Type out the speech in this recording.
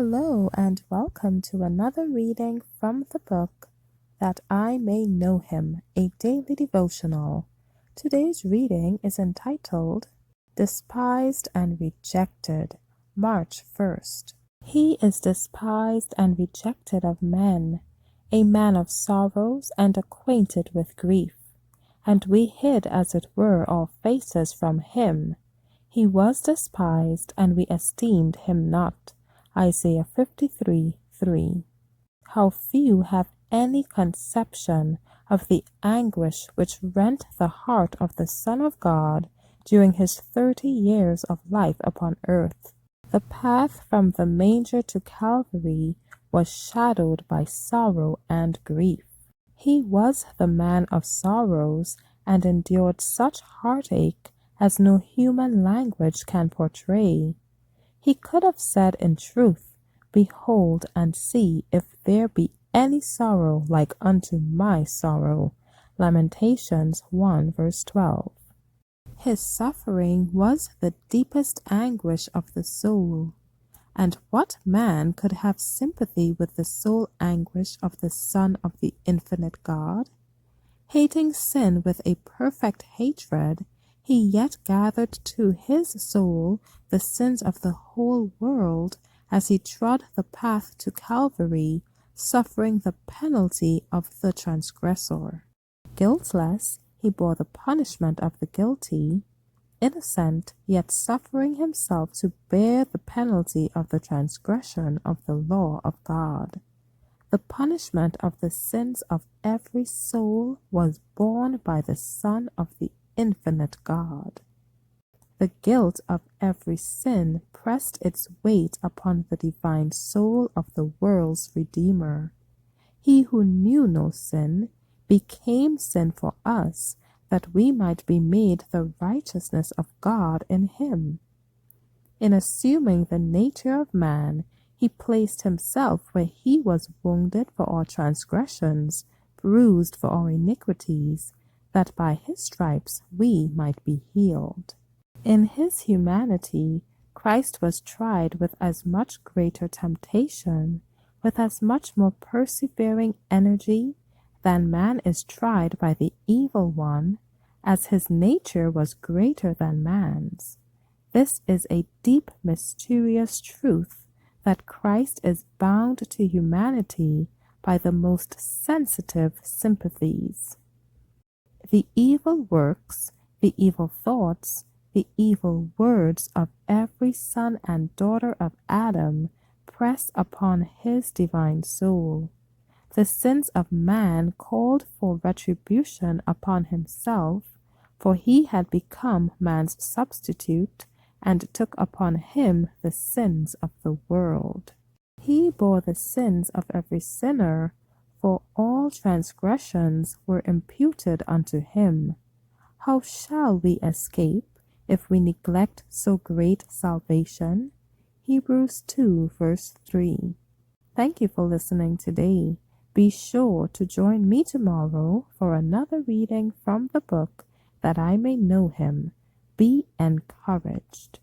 Hello and welcome to another reading from the book That I May Know Him, a daily devotional. Today's reading is entitled Despised and Rejected, March 1st. He is despised and rejected of men, a man of sorrows and acquainted with grief. And we hid as it were our faces from him. He was despised, and we esteemed him not. Isaiah 53:3. How few have any conception of the anguish which rent the heart of the Son of God during his 30 years of life upon earth. The path from the manger to Calvary was shadowed by sorrow and grief. He was the man of sorrows and endured such heartache as no human language can portray. He could have said in truth, Behold and see if there be any sorrow like unto my sorrow. Lamentations 1 verse 12. His suffering was the deepest anguish of the soul. And what man could have sympathy with the soul anguish of the Son of the infinite God? Hating sin with a perfect hatred, he yet gathered to his soul the sins of the whole world as he trod the path to Calvary, suffering the penalty of the transgressor. Guiltless, he bore the punishment of the guilty, innocent, yet suffering himself to bear the penalty of the transgression of the law of God. The punishment of the sins of every soul was borne by the Son of the infinite God. The guilt of every sin pressed its weight upon the divine soul of the world's Redeemer. He who knew no sin became sin for us, that we might be made the righteousness of God in him. In assuming the nature of man, he placed himself where he was wounded for our transgressions, bruised for our iniquities, that by his stripes we might be healed. In his humanity, Christ was tried with as much greater temptation, with as much more persevering energy than man is tried by the evil one, as his nature was greater than man's. This is a deep, mysterious truth, that Christ is bound to humanity by the most sensitive sympathies. The evil works, the evil thoughts, the evil words of every son and daughter of Adam press upon his divine soul. The sins of man called for retribution upon himself, for he had become man's substitute and took upon him the sins of the world. He bore the sins of every sinner, for all transgressions were imputed unto him. How shall we escape if we neglect so great salvation? Hebrews 2 verse 3. Thank you for listening today. Be sure to join me tomorrow for another reading from the book That I May Know Him. Be encouraged.